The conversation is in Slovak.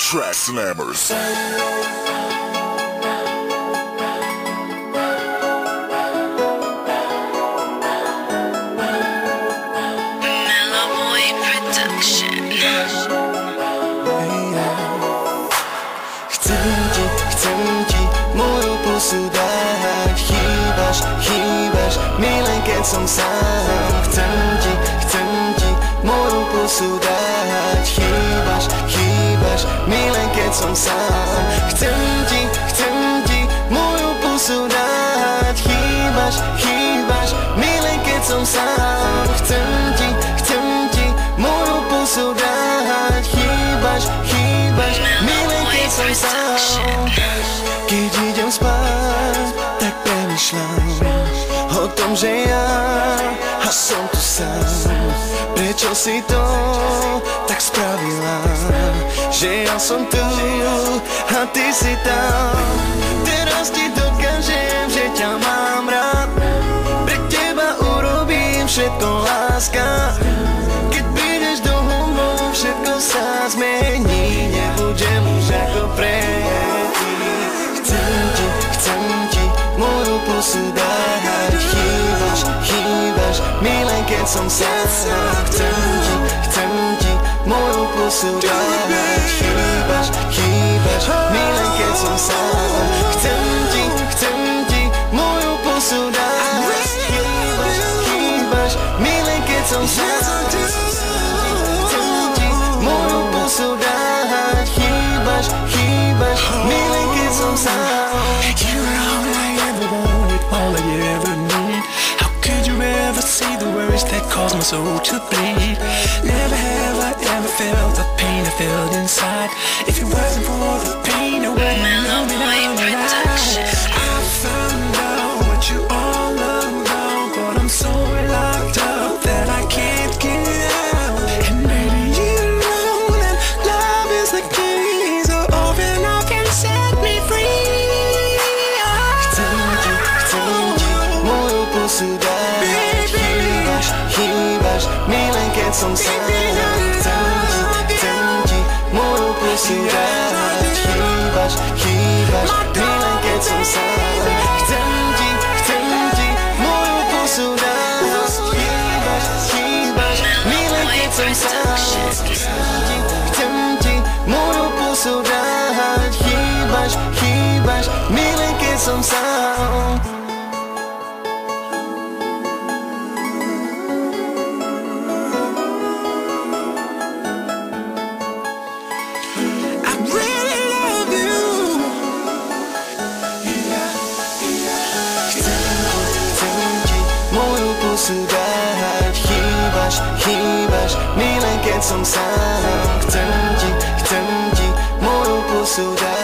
Track Slammers. Chcem ti moju pusu dať. Chýbaš, milé, keď som sám. Chcem ti moju pusu dať. Chýbaš, milé, keď som sám. Chcem ti moju pusu dať. Chýbaš, milé, keď som sám. Chcem ti moju pusu dať. Chýbaš, milé, keď som sám. Keď idem spať, tak premýšľam o tom, že ja som tu sám. Prečo si to tak spravila, že ja som tu a ty si tam. Teraz ti dokážem, že ťa mám rád. Pre teba urobím všetko, láska. Keď prídeš do domov, všetko sa zmení. Nebudem už ako predtým. Chcem ti moju pusu dať. Chýbaš, milé, keď som sám. Chcem ti moju pusu dať. Chýbaš, milé, keď som sám. Chcem ti moju pusu dať. Chýbaš, milé, keď som sám. Chcem ti moju pusu dať. Chýbaš, milé, keď som sám. You're all I ever wanted, all I ever need. How could you ever see the words that cause my soul to bleed? Never have I ever felt the pain I felt inside. If it wasn't for the pain, I wouldn't know me down the line. I found out what you all about, but I'm so locked up that I can't get out. And maybe you know that love is the key, so open up and set me free. Chýbaš, milé, keď som sám. Chcem ti moju pusu dať. Chýbaš, milé, keď som sám. Chcem ti moju pusu dať. Chýbaš, milé, keď som sám. Chcem ti moju pusu dať. Chýbaš, milé, keď som sám. Chýbaš, milé, keď som sám. Chcem ti moju pusu dať.